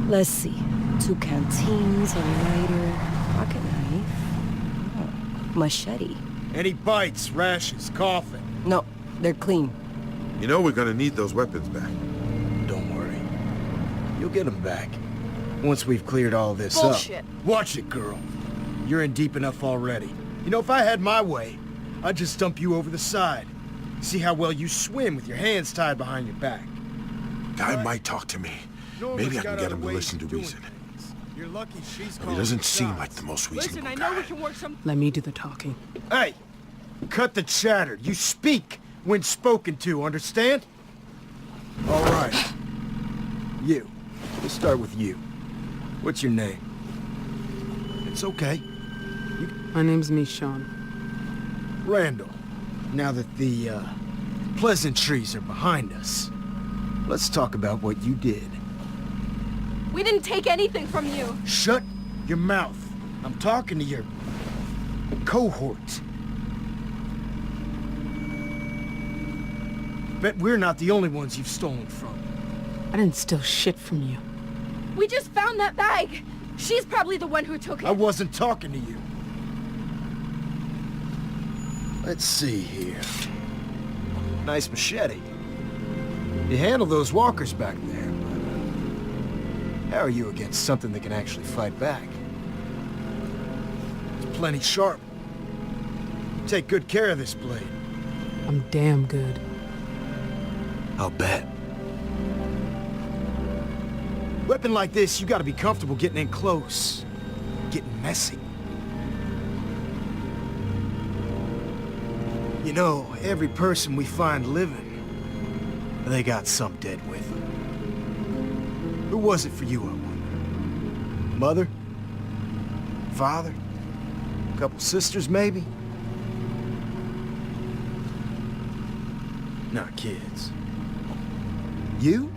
Let's see. 2 canteens, a lighter, pocket knife, machete. Any bites, rashes, coughing? No, they're clean. You know we're gonna need those weapons back. Don't worry. You'll get them back. Once we've cleared all this Bullshit. up. Watch it, girl. You're in deep enough already. You know, if I had my way, I'd just dump you over the side. See how well you swim with your hands tied behind your back. Guy might talk to me. Maybe I can get him to listen to reason. You're lucky she's He doesn't seem like the most reasonable guy. Let me do the talking. Hey! Cut the chatter. You speak when spoken to, understand? All right. You. We'll start with you. What's your name? It's okay. My name's Michonne. Randall. Now that the, pleasantries are behind us, let's talk about what you did. We didn't take anything from you. Shut your mouth. I'm talking to your cohort. Bet we're not the only ones you've stolen from. I didn't steal shit from you. We just found that bag. She's probably the one who took it. I wasn't talking to you. Let's see here. Nice machete. You handle those walkers back there, but how are you against something that can actually fight back? It's plenty sharp. Take good care of this blade. I'm damn good. I'll bet. Weapon like this, you gotta be comfortable getting in close. Getting messy. You know, every person we find living, they got some dead with them. Who was it for you, I wonder? Mother? Father? A couple sisters, maybe? Not kids. You?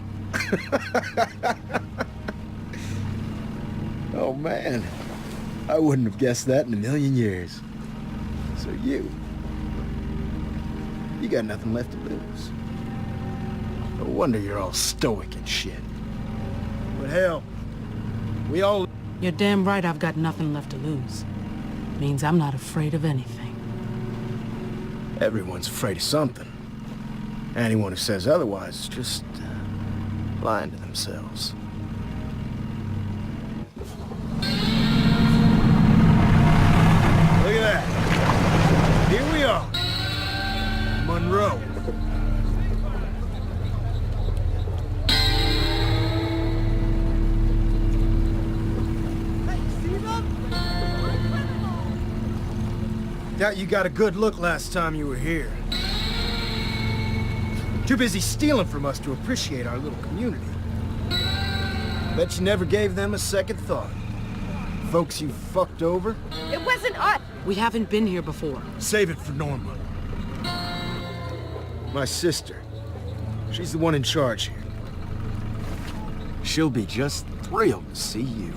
Oh, man. I wouldn't have guessed that in a million years. So you got nothing left to lose. No wonder you're all stoic and shit. But hell, we all... You're damn right I've got nothing left to lose. Means I'm not afraid of anything. Everyone's afraid of something. Anyone who says otherwise is just lying to themselves. Look at that. Here we are. Monroe. Doubt you got a good look last time you were here. Too busy stealing from us to appreciate our little community. Bet you never gave them a second thought. Folks you fucked over? It wasn't us. We haven't been here before. Save it for Norma. My sister. She's the one in charge here. She'll be just thrilled to see you.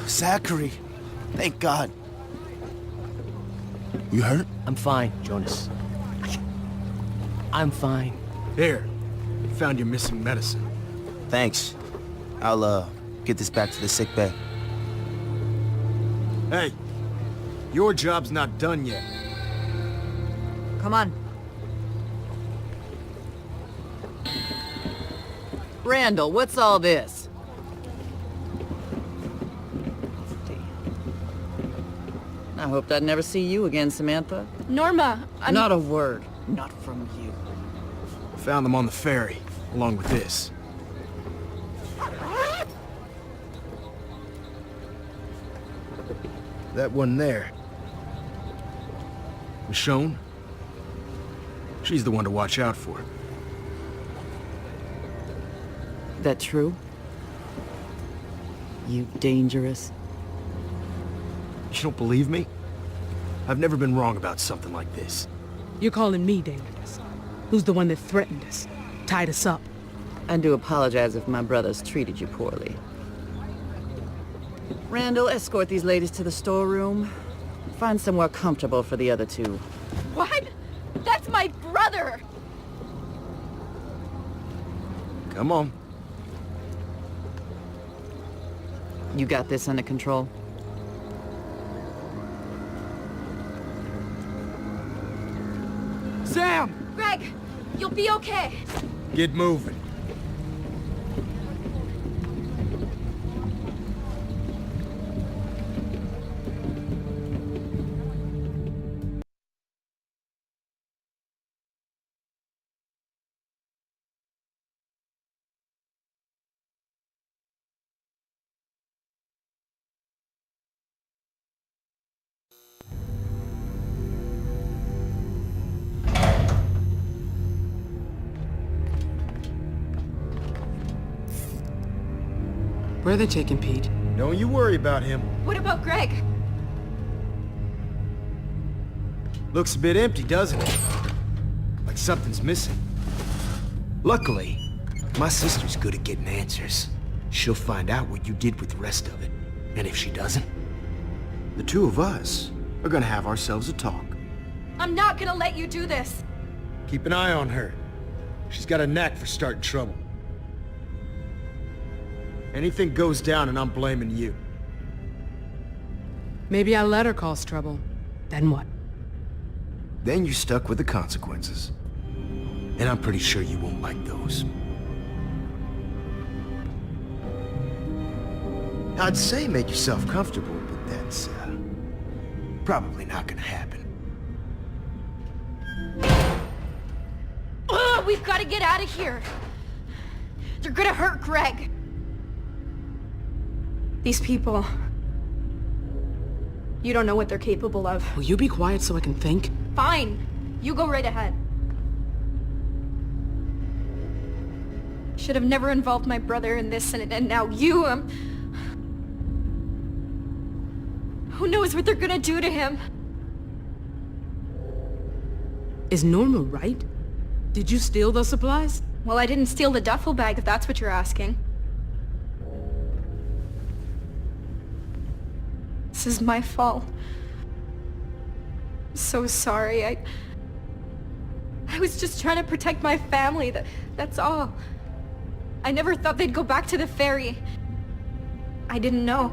Zachary, thank God. You hurt? I'm fine, Jonas. I'm fine. Here, found your missing medicine. Thanks. I'll, get this back to the sick bay. Hey, your job's not done yet. Come on. Randall, what's all this? I hoped I'd never see you again, Samantha. Norma, Not a word. Not from you. Found them on the ferry, along with this. That one there. Michonne? She's the one to watch out for. That true? You dangerous? You don't believe me? I've never been wrong about something like this. You're calling me dangerous. Who's the one that threatened us? Tied us up? I do apologize if my brothers treated you poorly. Randall, escort these ladies to the storeroom. Find somewhere comfortable for the other two. What? That's my brother! Come on. You got this under control? Sam! Greg, you'll be okay. Get moving. Where are they taking Pete? Don't you worry about him. What about Greg? Looks a bit empty, doesn't it? Like something's missing. Luckily, my sister's good at getting answers. She'll find out what you did with the rest of it. And if she doesn't, the two of us are gonna have ourselves a talk. I'm not gonna let you do this. Keep an eye on her. She's got a knack for starting trouble. Anything goes down and I'm blaming you. Maybe I let her cause trouble. Then what? Then you're stuck with the consequences. And I'm pretty sure you won't like those. I'd say make yourself comfortable, but that's, probably not gonna happen. Ugh, we've got to get out of here. They're gonna hurt Greg. These people... You don't know what they're capable of. Will you be quiet so I can think? Fine. You go right ahead. Should have never involved my brother in this, and now you, Who knows what they're gonna do to him? Is Norma right? Did you steal those supplies? Well, I didn't steal the duffel bag, if that's what you're asking. This is my fault. I'm so sorry. I was just trying to protect my family, that's all. I never thought they'd go back to the ferry. I didn't know.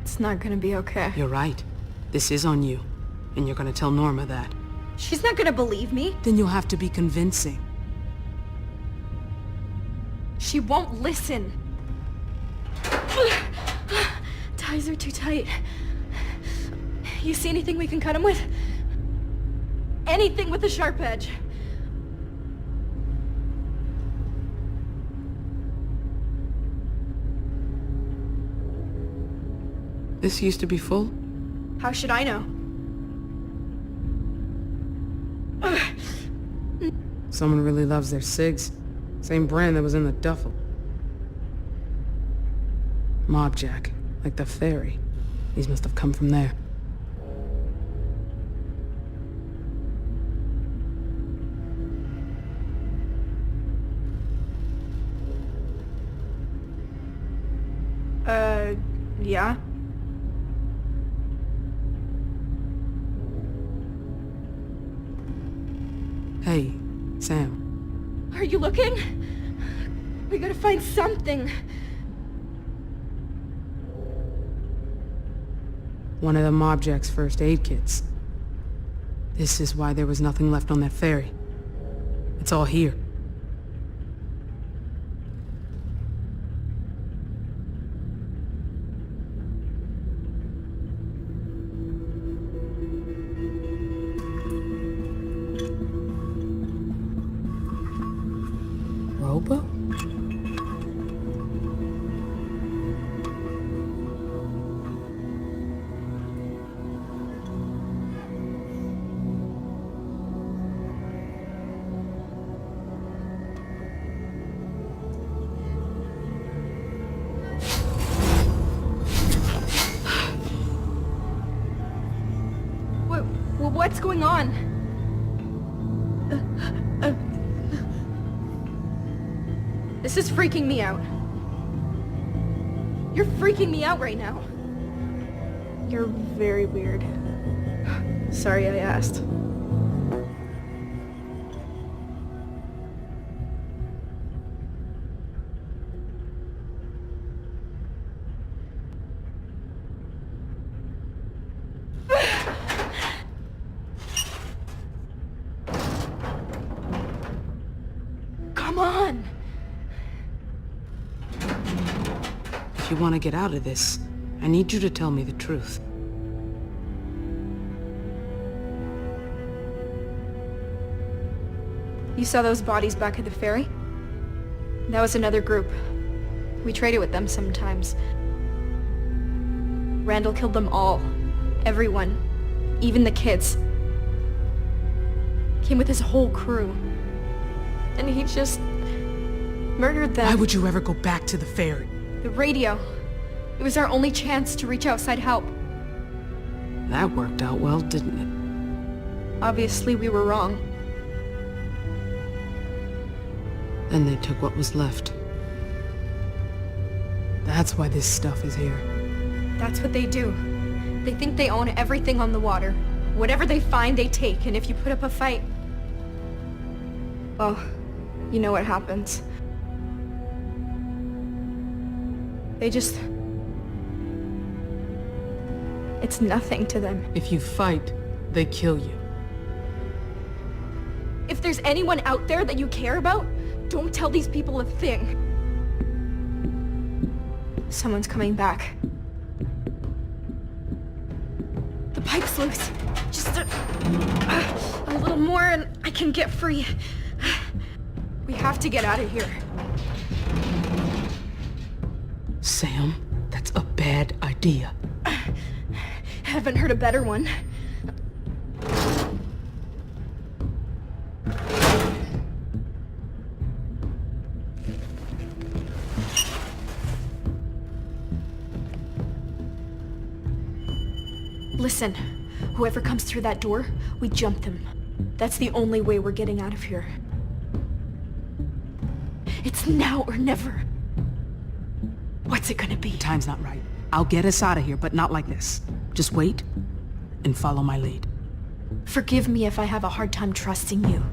It's not gonna be okay. You're right. This is on you. And you're gonna tell Norma that. She's not gonna believe me. Then you'll have to be convincing. She won't listen. Ties are too tight. You see anything we can cut him with? Anything with a sharp edge. This used to be full? How should I know? Someone really loves their cigs. Same brand that was in the duffel. Mobjack, like the ferry. These must have come from there. Yeah? Hey, Sam. Are you looking? We gotta find something. One of the Mobjack's first aid kits. This is why there was nothing left on that ferry. It's all here. Robo? What's going on? This is freaking me out. You're freaking me out right now. You're very weird. Sorry I asked. Come on! If you want to get out of this, I need you to tell me the truth. You saw those bodies back at the ferry? That was another group. We traded with them sometimes. Randall killed them all. Everyone. Even the kids. Came with his whole crew. And he just murdered them. Why would you ever go back to the ferry? The radio. It was our only chance to reach outside help. That worked out well, didn't it? Obviously, we were wrong. Then they took what was left. That's why this stuff is here. That's what they do. They think they own everything on the water. Whatever they find, they take, and if you put up a fight... well, you know what happens. They just... it's nothing to them. If you fight, they kill you. If there's anyone out there that you care about, don't tell these people a thing. Someone's coming back. The pipe's loose. Just a little more and I can get free. We have to get out of here. Sam, that's a bad idea. Haven't heard a better one. Listen, whoever comes through that door, we jump them. That's the only way we're getting out of here. It's now or never. What's it gonna be? Time's not right. I'll get us out of here, but not like this. Just wait and follow my lead. Forgive me if I have a hard time trusting you.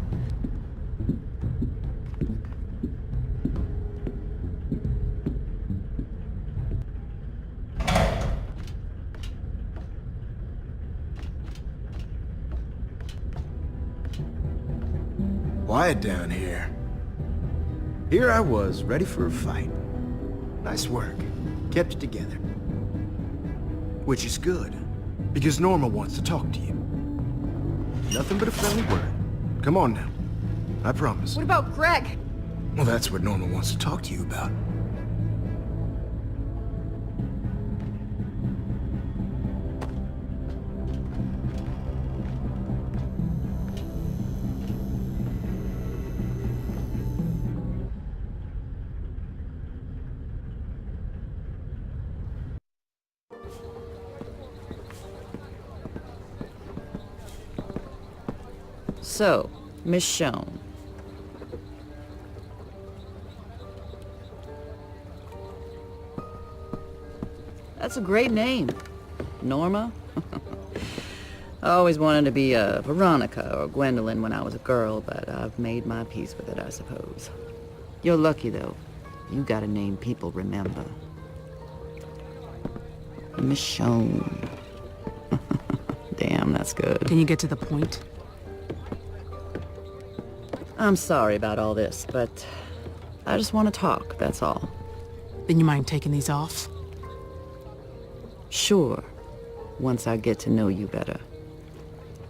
Quiet down here. Here I was, ready for a fight. Nice work. Kept it together. Which is good, because Norma wants to talk to you. Nothing but a friendly word. Come on now. I promise. What about Greg? Well, that's what Norma wants to talk to you about. So, Michonne. That's a great name. Norma? I always wanted to be a Veronica or Gwendolyn when I was a girl, but I've made my peace with it, I suppose. You're lucky, though. You got a name people remember. Michonne. Damn, that's good. Can you get to the point? I'm sorry about all this, but I just want to talk, that's all. Then you mind taking these off? Sure, once I get to know you better.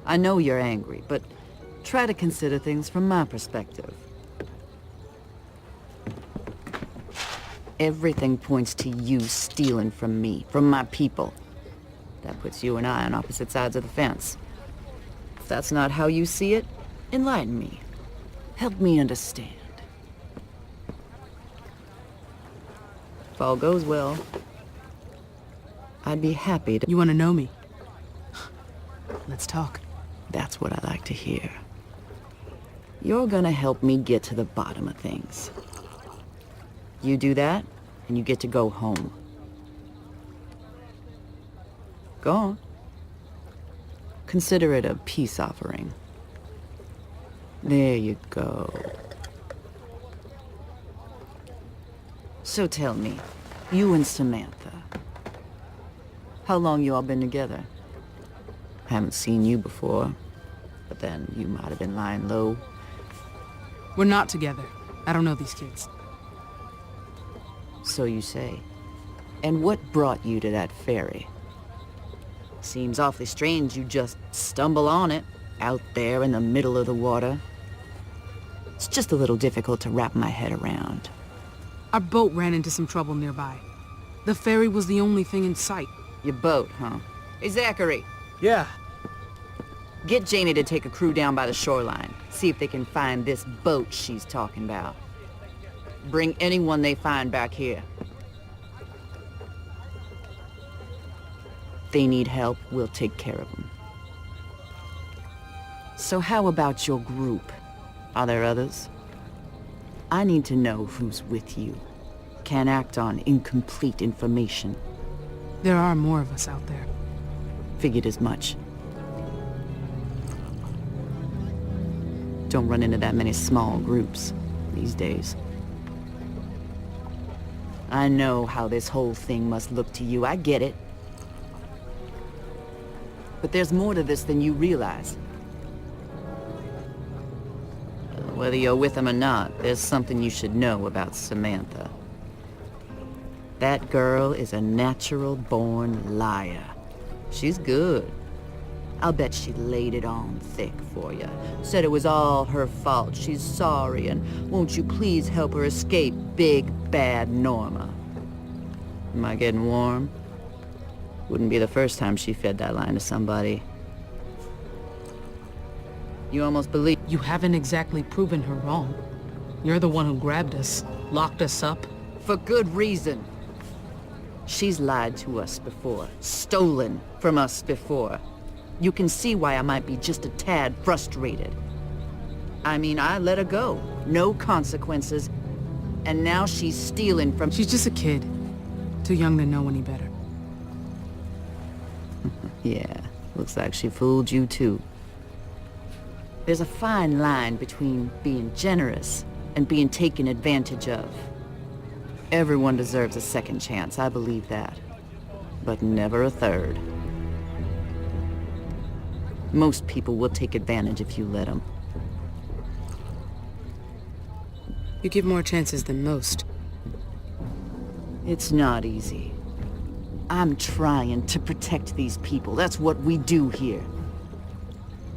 I know you're angry, but try to consider things from my perspective. Everything points to you stealing from me, from my people. That puts you and I on opposite sides of the fence. If that's not how you see it, enlighten me. Help me understand. If all goes well, I'd be happy to... You want to know me? Let's talk. That's what I like to hear. You're gonna help me get to the bottom of things. You do that, and you get to go home. Go on. Consider it a peace offering. There you go. So tell me, you and Samantha, how long you all been together? Haven't seen you before, but then you might have been lying low. We're not together. I don't know these kids. So you say. And what brought you to that ferry? Seems awfully strange you just stumble on it, out there in the middle of the water. It's just a little difficult to wrap my head around. Our boat ran into some trouble nearby. The ferry was the only thing in sight. Your boat, huh? Hey, Zachary, Yeah. get Janie to take a crew down by the shoreline. See if they can find this boat she's talking about. Bring anyone they find back here. They need help, we'll take care of them. So how about your group? Are there others? I need to know who's with you. Can't act on incomplete information. There are more of us out there. Figured as much. Don't run into that many small groups these days. I know how this whole thing must look to you. I get it. But there's more to this than you realize. Whether you're with them or not, there's something you should know about Samantha. That girl is a natural-born liar. She's good. I'll bet she laid it on thick for you. Said it was all her fault. She's sorry, and won't you please help her escape big, bad Norma? Am I getting warm? Wouldn't be the first time she fed that line to somebody. You almost believe... You haven't exactly proven her wrong. You're the one who grabbed us, locked us up. For good reason. She's lied to us before, stolen from us before. You can see why I might be just a tad frustrated. I mean, I let her go. No consequences. And now she's stealing from... She's just a kid. Too young to know any better. Yeah, looks like she fooled you too. There's a fine line between being generous and being taken advantage of. Everyone deserves a second chance, I believe that. But never a third. Most people will take advantage if you let them. You give more chances than most. It's not easy. I'm trying to protect these people. That's what we do here.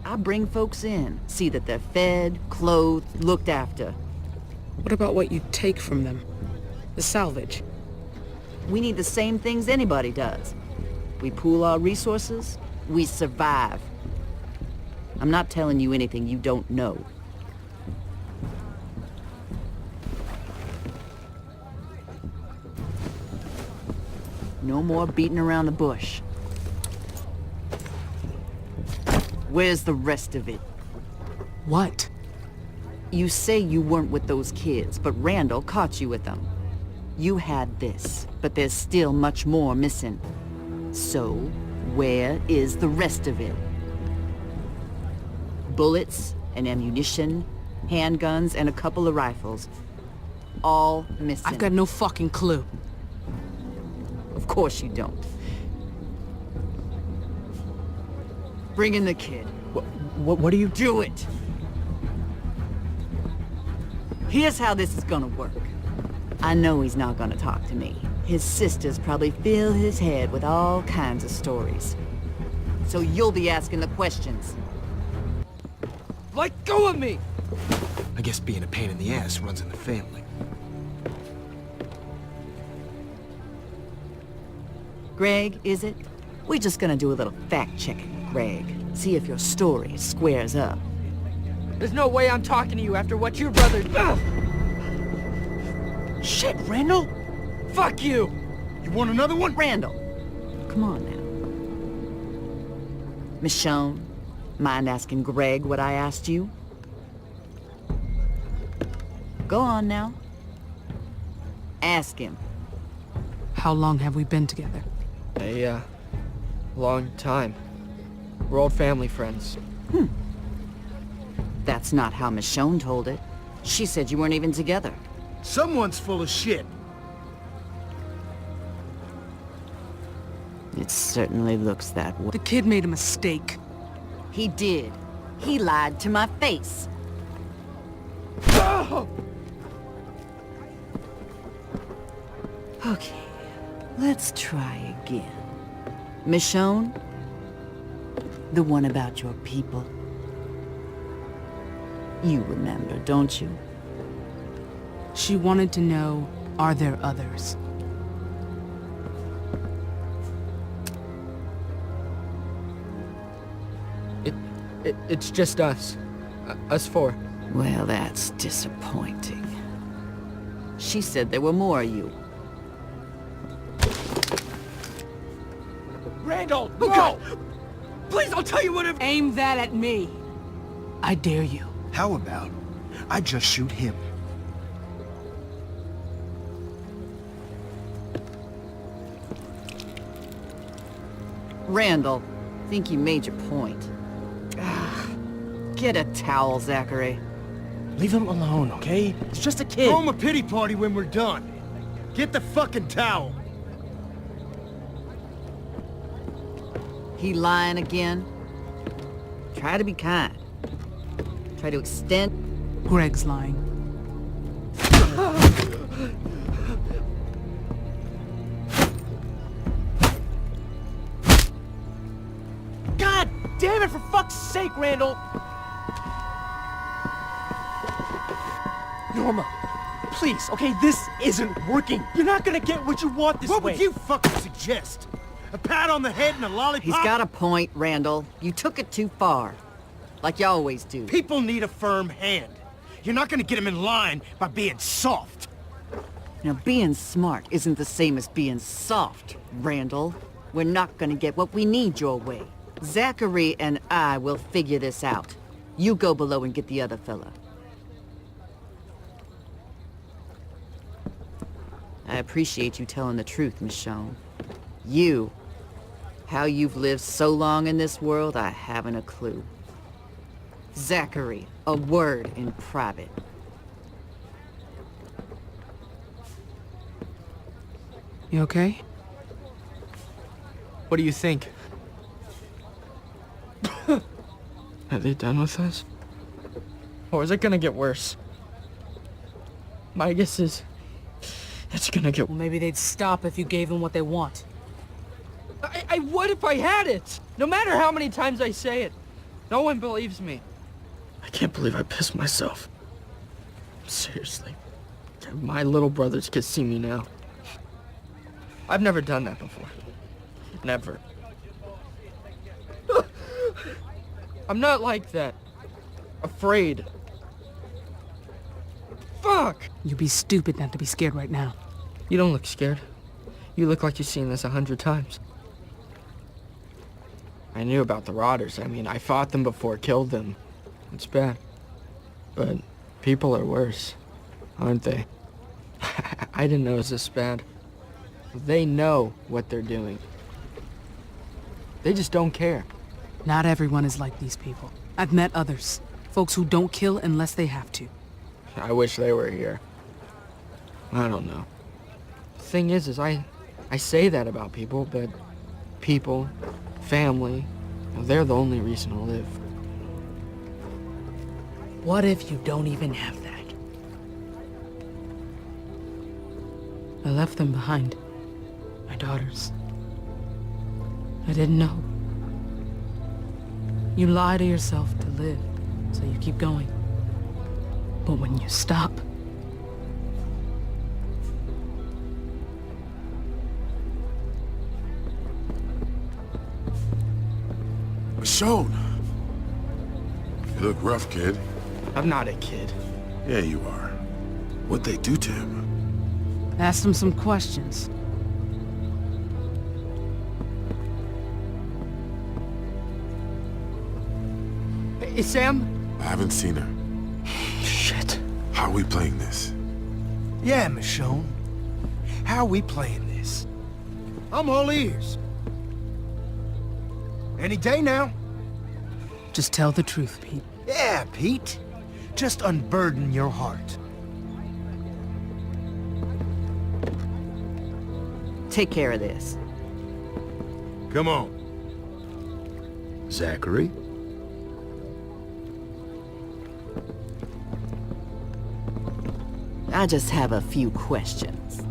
I bring folks in, see that they're fed, clothed, looked after. What about what you take from them? The salvage. We need the same things anybody does. We pool our resources, we survive. I'm not telling you anything you don't know. No more beating around the bush. Where's the rest of it? What? You say you weren't with those kids, but Randall caught you with them. You had this, but there's still much more missing. So, where is the rest of it? Bullets and ammunition, handguns, and a couple of rifles. All missing. I've got no fucking clue. Of course you don't. Bring in the kid. What do you... Do it! Here's how this is gonna work. I know he's not gonna talk to me. His sisters probably fill his head with all kinds of stories. So you'll be asking the questions. Let go of me! I guess being a pain in the ass runs in the family. Greg, is it? We're just gonna do a little fact-checking, Greg. See if your story squares up. There's no way I'm talking to you after what your brother... Ugh! Shit, Randall! Fuck you! You want another one? Randall, come on now. Michonne, Mind asking Greg what I asked you? Go on now. Ask him. How long have we been together? A long time. We're old family friends. That's not how Michonne told it. She said you weren't even together. Someone's full of shit. It certainly looks that way. The kid made a mistake. He did. He lied to my face. Okay, let's try again. Michonne? The one about your people. You remember, don't you? She wanted to know, are there others? It's just us. Us four. Well, that's disappointing. She said there were more of you. Randall, no! Please, I'll tell you whatever. Aim that at me. I dare you. How about I just shoot him? Randall, think you made your point. Get a towel, Zachary. Leave him alone, okay? It's just a kid. Throw him a pity party when we're done. Get the fucking towel. He lying again? Try to be kind. Try to extend... Greg's lying. God damn it, for fuck's sake, Randall! Norma, please, okay, this isn't working. You're not gonna get what you want this way. What would you fucking suggest? A pat on the head and a lollipop? He's got a point, Randall. You took it too far. Like you always do. People need a firm hand. You're not gonna get them in line by being soft. Now, being smart isn't the same as being soft, Randall. We're not gonna get what we need your way. Zachary and I will figure this out. You go below and get the other fella. I appreciate you telling the truth, Michonne. You. How you've lived so long in this world, I haven't a clue. Zachary, a word in private. You okay? What do you think? Are they done with us? Or is it gonna get worse? My guess is... it's gonna get... Well, maybe they'd stop if you gave them what they want. I would if I had it! No matter how many times I say it. No one believes me. I can't believe I pissed myself. Seriously. My little brothers could see me now. I've never done that before. Never. I'm not like that. Afraid. Fuck! You'd be stupid not to be scared right now. You don't look scared. You look like you've seen this 100 times. I knew about the Rotters. I mean, I fought them before, killed them. It's bad. But people are worse, aren't they? I didn't know it was this bad. They know what they're doing. They just don't care. Not everyone is like these people. I've met others. Folks who don't kill unless they have to. I wish they were here. I don't know. The thing is I say that about people, but people, family, they're the only reason to live. What if you don't even have that? I left them behind. My daughters. I didn't know. You lie to yourself to live, so you keep going. But when you stop... Michonne! You look rough, kid. I'm not a kid. Yeah, you are. What'd they do to him? Asked them some questions. Is Sam? I haven't seen her. Shit. How are we playing this? Yeah, Michonne. How are we playing this? I'm all ears. Any day now. Just tell the truth, Pete. Yeah, Pete. Just unburden your heart. Take care of this. Come on. Zachary? I just have a few questions.